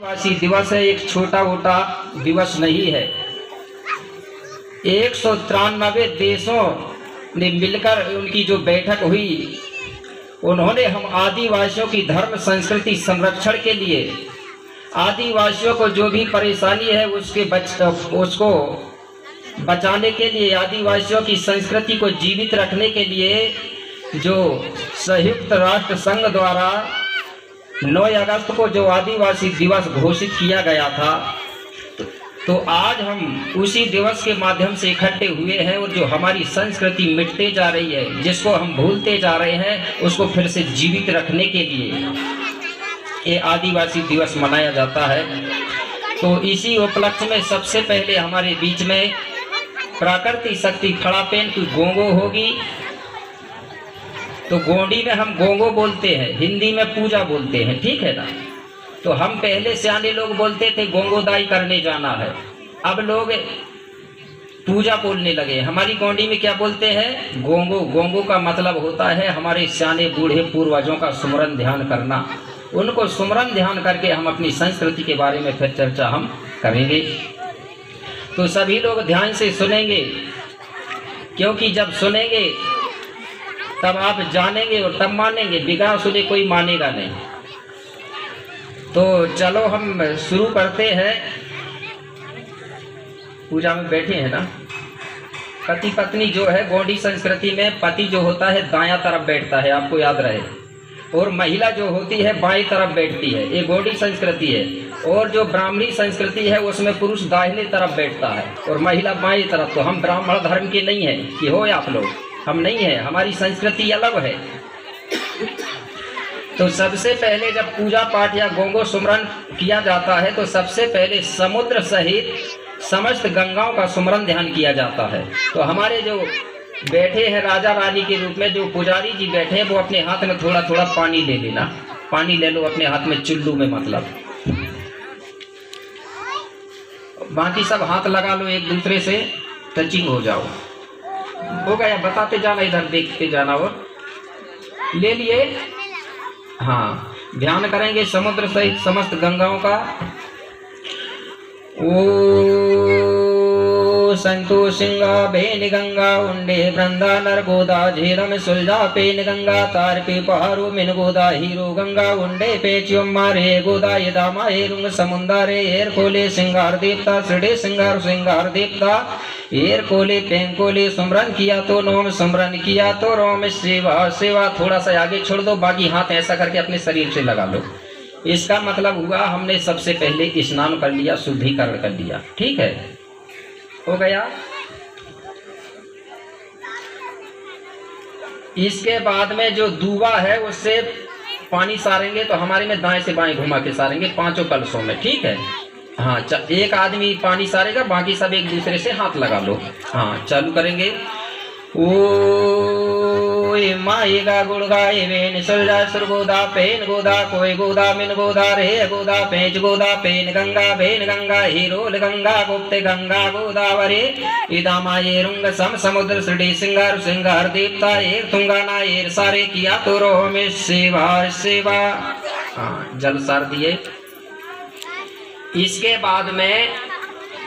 आदिवासी दिवस है, एक छोटा मोटा दिवस नहीं है। 193 देशों ने मिलकर उनकी जो बैठक हुई, उन्होंने हम आदिवासियों की धर्म संस्कृति संरक्षण के लिए, आदिवासियों को जो भी परेशानी है उसको बचाने के लिए, आदिवासियों की संस्कृति को जीवित रखने के लिए जो संयुक्त राष्ट्र संघ द्वारा 9 अगस्त को जो आदिवासी दिवस घोषित किया गया था, तो आज हम उसी दिवस के माध्यम से इकट्ठे हुए हैं और जो हमारी संस्कृति मिटते जा रही है, जिसको हम भूलते जा रहे हैं, उसको फिर से जीवित रखने के लिए ये आदिवासी दिवस मनाया जाता है। तो इसी उपलक्ष्य में सबसे पहले हमारे बीच में प्राकृतिक शक्ति खड़ापेन की गोंगो होगी। तो गोंडी में हम गोंगो बोलते हैं, हिंदी में पूजा बोलते हैं, ठीक है ना। तो हम पहले सियाने लोग बोलते थे गोंगोदाई करने जाना है, अब लोग पूजा बोलने लगे। हमारी गोंडी में क्या बोलते हैं? गोंगो। गोंगो का मतलब होता है हमारे सियाने बूढ़े पूर्वजों का सुमरन ध्यान करना। उनको सुमरन ध्यान करके हम अपनी संस्कृति के बारे में फिर चर्चा हम करेंगे। तो सभी लोग ध्यान से सुनेंगे, क्योंकि जब सुनेंगे तब आप जानेंगे और तब मानेंगे, बिना सुने कोई मानेगा नहीं। तो चलो हम शुरू करते हैं। पूजा में बैठे हैं ना। पति पत्नी जो है गोंडी संस्कृति में, पति जो होता है दायां तरफ बैठता है, आपको याद रहे, और महिला जो होती है बाईं तरफ बैठती है, ये गोंडी संस्कृति है। और जो ब्राह्मणी संस्कृति है उसमें पुरुष दाहिने तरफ बैठता है और महिला बाईं तरफ। तो हम ब्राह्मण धर्म के नहीं है कि हो आप लोग, हम नहीं है, हमारी संस्कृति अलग है। तो सबसे पहले जब पूजा पाठ या गोंगो सुमरन किया जाता है तो सबसे पहले समुद्र सहित समस्त गंगाओं का सुमरन ध्यान किया जाता है। तो हमारे जो बैठे हैं राजा रानी के रूप में, जो पुजारी जी बैठे हैं, वो अपने हाथ में थोड़ा थोड़ा पानी ले लेना। पानी ले लो अपने हाथ में, चुल्लू में मतलब। बाकी सब हाथ लगा लो, एक दूसरे से टचिंग हो जाओ। हो गया? बताते जाना, इधर देखते जाना। और ले लिए? हाँ, ध्यान करेंगे समुद्र सहित समस्त गंगाओं का। ओ संतो सिंगा बेन गंगा उंडे वृंदा नरगोदा झीरम सुलझा पेन गंगा तार पे पहाड़ो मिन गोदा हीरो गंगा उंडे पे च्युम्मारे गोदा ये दामा रुंग समुंदारे एर खोले सिंगार देवता सिड़े सिंगार सिंगार देवता एर कोले पेन कोले सुमरन किया तो नोम सुमरन किया तो रोम सेवा सेवा। थोड़ा सा आगे छोड़ दो, बाकी हाथ ऐसा करके अपने शरीर से लगा लो। इसका मतलब हुआ हमने सबसे पहले स्नान कर लिया, शुद्धिकरण कर लिया, ठीक है, हो गया। इसके बाद में जो दूबा है उससे पानी सारेंगे, तो हमारे में दाएं से बाएं घुमा के सारेंगे 5 कलशों में, ठीक है। हाँ, एक आदमी पानी सारेगा, बाकी सब एक दूसरे से हाथ लगा लो। हाँ, चालू करेंगे। ओ माएगा गुड़गाए वेन सुलझा सुर गोदा पेन गोदा कोई गोदा मिन गोदा रे गोदा पेच गोदा पेन गंगा बेन गंगा हीरोल गंगा गुप्त गंगा गोदावरी इदामा ये रुंग सम समुद्र सृडी सिंगार सिंगार देवता एर तुंगाना एर सारे किया तो रोह में सेवा सेवा। हाँ, जल सार दिए। इसके बाद में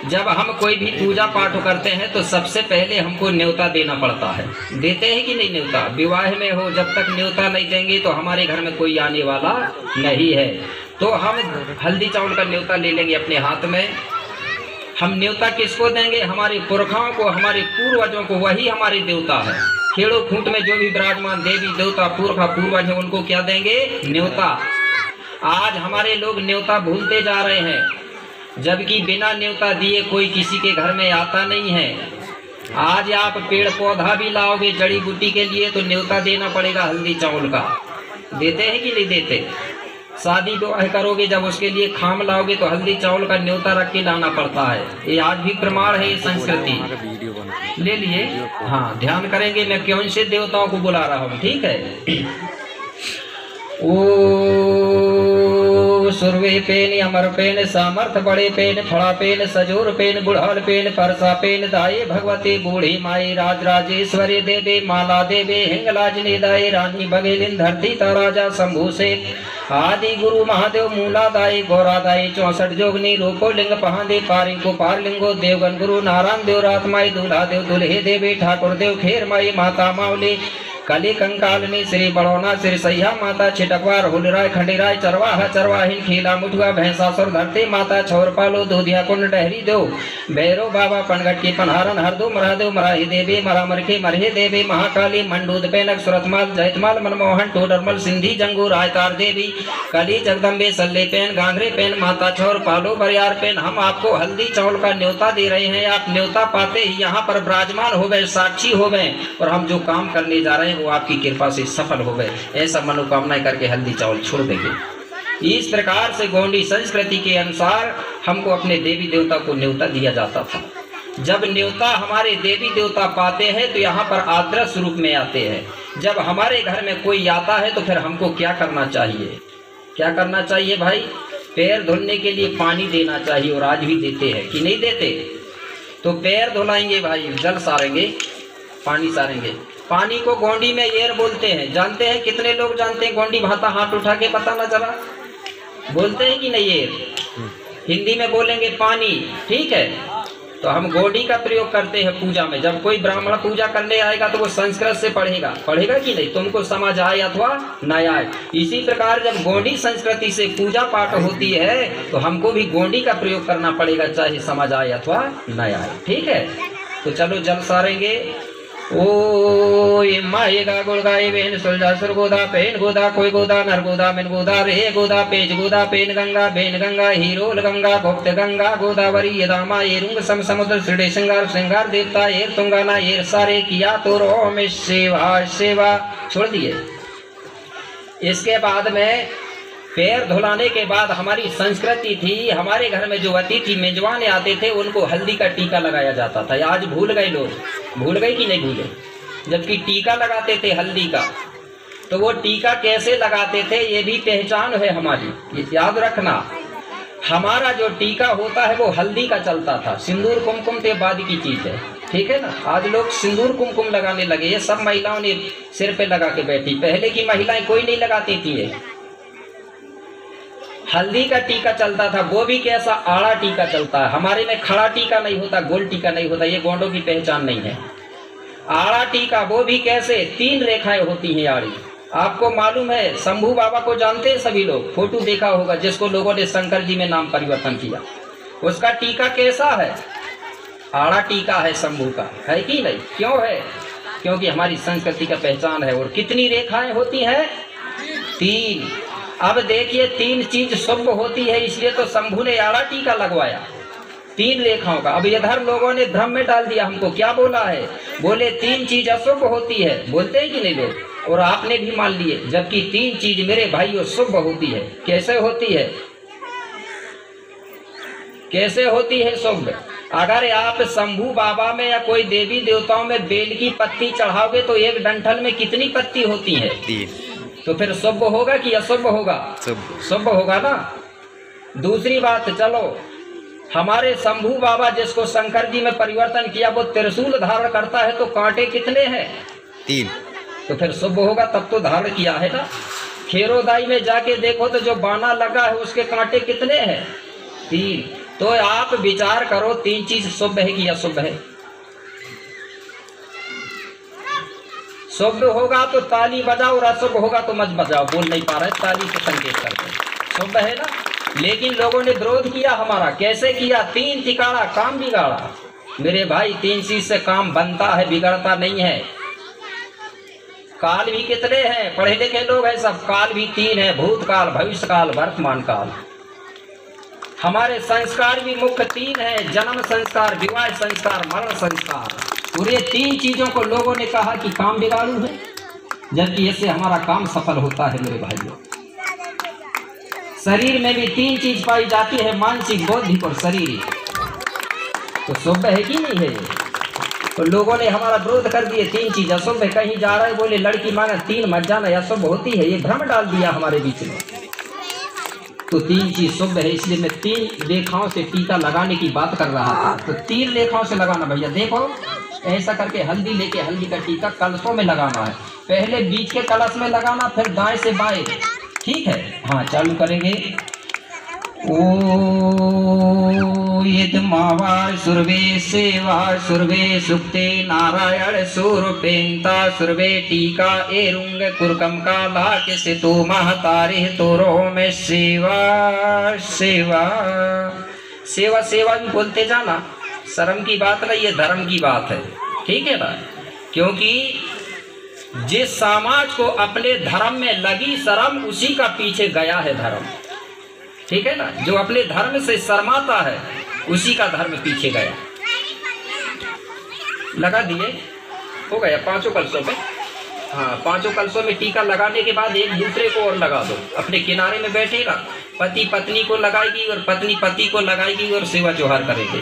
जब हम कोई भी पूजा पाठ करते हैं तो सबसे पहले हमको न्योता देना पड़ता है। देते हैं कि नहीं न्योता? विवाह में हो, जब तक न्योता नहीं देंगे तो हमारे घर में कोई आने वाला नहीं है। तो हम हल्दी चावल का न्योता ले लेंगे अपने हाथ में। हम न्योता किसको देंगे? हमारे पुरखाओं को, हमारे पूर्वजों को, वही हमारे देवता है। खेड़ो खूंट में जो भी विराजमान देवी देवता पुरखा पूर्वज है, उनको क्या देंगे? न्योता। आज हमारे लोग न्योता भूलते जा रहे हैं, जबकि बिना न्योता दिए कोई किसी के घर में आता नहीं है। आज आप पेड़ पौधा भी लाओगे जड़ी बूटी के लिए तो न्योता देना पड़ेगा हल्दी चावल का। देते हैं कि नहीं देते? शादी विवाह करोगे जब उसके लिए खाम लाओगे तो हल्दी चावल का न्योता रख के लाना पड़ता है। ये आज भी प्रमाण है, ये संस्कृति। ले लिए? हाँ, ध्यान करेंगे। मैं कौन से देवताओं को बुला रहा हूँ, ठीक है। ओ सुरवे पेन अमर पेन सामर्थ बड़े पेन फड़ा पेन सजोर पेन बुढ़ाल पेन परसा पेन दाये भगवती बूढ़ी माई राज राजेश्वरी देवे माला देवे हिंगलाजनी दाई रानी बघेलिन धरती ता राजा शंभू से आदि गुरु महादेव मूला दाई गौरा दाई 64 जोगनी रूपो लिंग पहादे पारी को पार लिंगो देवगन गुरु नारायण देव रात माई दूल्हा देव दुल्हे देवी ठाकुर देव खेर माई माता मावली कली कंकालनी श्री बड़ौना श्री सैया माता छिटकवार हुलराय खंडेराय चरवाहा चरवाहिन खीला मुठुआ भैंसासुर धरती माता छोर पालो दूधिया कुंड डहरी दो भैरव बाबा पनगट की पनहारन हरदो मरादेव मराही देवी मरामर के मरहे देवी महाकाली मंडूद पेनक सुरतमाल जयतमाल मनमोहन टोडरमल सिंधी जंगू रायतार देवी कली जगदम्बे सल्ले पेन गांगरे पेन माता छोर पालो बरियार पेन। हम आपको हल्दी चावल का न्योता दे रहे हैं। आप न्योता पाते ही यहाँ पर विराजमान हो गए, साक्षी हो गए और हम जो काम करने जा रहे हैं वो आपकी कृपा से सफल हो गए। ऐसा मनोकामना करके हल्दी चावल छोड़ देंगे। इस प्रकार से गोंडी संस्कृति के अनुसार हमको अपने देवी देवता को न्योता दिया जाता था। जब न्योता हमारे देवी देवता पाते हैं तो यहाँ पर आदर्श रूप में आते हैं। जब हमारे घर में कोई आता है तो फिर हमको क्या करना चाहिए? क्या करना चाहिए भाई? पैर धुलने के लिए पानी देना चाहिए और आज भी देते हैं कि नहीं देते? तो पैर धुलाएंगे भाई, जल सारेंगे, पानी सारेंगे। पानी को गोंडी में येर बोलते हैं। जानते हैं? कितने लोग जानते हैं गोंडी भाषा? हाथ उठा के पता ना चला। बोलते हैं कि नहीं येर? हिंदी में बोलेंगे पानी, ठीक है। तो हम गोंडी का प्रयोग करते हैं पूजा में। जब कोई ब्राह्मण पूजा करने आएगा तो वो संस्कृत से पढ़ेगा कि नहीं? तुमको समझ आए अथवा न आए। इसी प्रकार जब गोंडी संस्कृति से पूजा पाठ होती है तो हमको भी गोंडी का प्रयोग करना पड़ेगा, चाहे समझ आए अथवा न आए, ठीक है। तो चलो जल सारेंगे। ओ माएगा गुड़गाई बेन सुलझा सुर गोदा पेन गोदा कोई गोदा नर गोदा मिन गोदा रे गोदा पेज गोदा पेन गंगा बेन गंगा हीरोल गंगा गुप्त गंगा गोदावरी यदामा एरुंग सम समुद्र श्री श्रृंगार श्रृंगार देवता एर तुंगाना एर सारे किया तो रो में सेवा सेवा छोड़ दिए। इसके बाद में पैर धुलाने के बाद हमारी संस्कृति थी, हमारे घर में जो अतिथि मेजबान आते थे उनको हल्दी का टीका लगाया जाता था। आज भूल गए लोग, भूल गए कि नहीं भूले? जबकि टीका लगाते थे हल्दी का, तो वो टीका कैसे लगाते थे ये भी पहचान है हमारी, ये याद रखना। हमारा जो टीका होता है वो हल्दी का चलता था। सिंदूर कुमकुम तो बाद की चीज है, ठीक है ना। आज लोग सिंदूर कुमकुम लगाने लगे, ये सब महिलाओं ने सिर पे लगा के बैठी। पहले की महिलाएं कोई नहीं लगाती थी ये। हल्दी का टीका चलता था, वो भी कैसा? आड़ा टीका चलता है। हमारे में खड़ा टीका नहीं होता, गोल टीका नहीं होता, ये गोंडों की पहचान नहीं है। आड़ा टीका वो भी कैसे? 3 रेखाएं होती हैं आड़ी। आपको मालूम है शंभू बाबा को जानते हैं सभी लोग? फोटो देखा होगा, जिसको लोगों ने शंकर जी में नाम परिवर्तन किया। उसका टीका कैसा है? आड़ा टीका है शंभू का, है कि नहीं? क्यों है? क्योंकि हमारी संस्कृति का पहचान है। और कितनी रेखाएं होती है? 3। अब देखिए 3 चीज शुभ होती है, इसलिए तो शंभू ने आड़ा टीका लगवाया 3 रेखाओं का। अब इधर लोगों ने भ्रम में डाल दिया हमको। क्या बोला है? बोले 3 चीज अशुभ होती है। बोलते हैं कि नहीं लोग? और आपने भी मान लिए, जबकि 3 चीज मेरे भाइयों शुभ होती है। कैसे होती है? कैसे होती है शुभ? अगर आप शंभू बाबा में या कोई देवी देवताओं में बेल की पत्ती चढ़ाओगे तो एक डंठल में कितनी पत्ती होती है? 3। तो फिर शुभ होगा कि अशुभ होगा? शुभ होगा ना। दूसरी बात, चलो हमारे शंभू बाबा जिसको शंकर जी में परिवर्तन किया वो त्रिशूल धारण करता है, तो कांटे कितने हैं? 3। तो फिर शुभ होगा, तब तो धारण किया है ना। खेरोदाई में जाके देखो तो जो बाना लगा है उसके कांटे कितने हैं? 3। तो आप विचार करो 3 चीज शुभ है कि अशुभ है? शुभ होगा तो ताली बजाओ और अशुभ होगा तो मत बजाओ। बोल नहीं पा रहे, ताली से संकेत करते हैं। शुभ है ना। लेकिन लोगों ने विरोध किया हमारा। कैसे किया? 3 तिकाड़ा काम बिगाड़ा। मेरे भाई 3 चीज से काम बनता है, बिगड़ता नहीं है। काल भी कितने हैं? पढ़े लिखे लोग हैं सब। काल भी 3 है, भूतकाल, भविष्यकाल, वर्तमान काल। हमारे संस्कार भी मुख्य 3 है, जन्म संस्कार, विवाह संस्कार, मरण संस्कार। पूरे 3 चीजों को लोगों ने कहा कि काम बिगाड़ू है, जबकि इससे हमारा काम सफल होता है। मेरे भाइयों, शरीर में भी 3 चीज पाई जाती है, मानसिक, बौद्धिक और शारीरिक। तो शुभ है कि नहीं है? तो लोगों ने हमारा विरोध कर दिए, 3 चीज अशुभ है। कहीं जा रहे बोले लड़की मांगे 3 मत जाना, अशुभ होती है। ये भ्रम डाल दिया हमारे बीच में। तो 3 चीज शुभ है, इसलिए मैं 3 रेखाओं से टीका लगाने की बात कर रहा था। तो 3 रेखाओं से लगाना भैया। देखो ऐसा करके हल्दी लेके हल्दी का टीका कलशों में लगाना है। पहले बीच के कलश में लगाना, फिर दाएं से बाएं। ठीक है, हाँ चालू करेंगे। ओ यदमावा सुरवे सेवा सुरवे सुक्ते नारायण सुरपेंता सुरवे टीका एरुंग कुरकम का लाक से तो महतारे तोरो में सेवा सेवा सेवा सेवा भी बोलते जाना। शर्म की बात नहीं, ये धर्म की बात है। ठीक है ना, क्योंकि जिस समाज को अपने धर्म में लगी शर्म उसी का पीछे गया है धर्म। ठीक है ना, जो अपने धर्म से शर्माता है उसी का धर्म पीछे गया। लगा दिए, हो गया 5 कलशों पे। हाँ 5 कलशों में टीका लगाने के बाद एक दूसरे को और लगा दो। अपने किनारे में बैठेगा, पति पत्नी को लगाएगी और पत्नी पति को लगाएगी और सेवा जोहार करेंगे।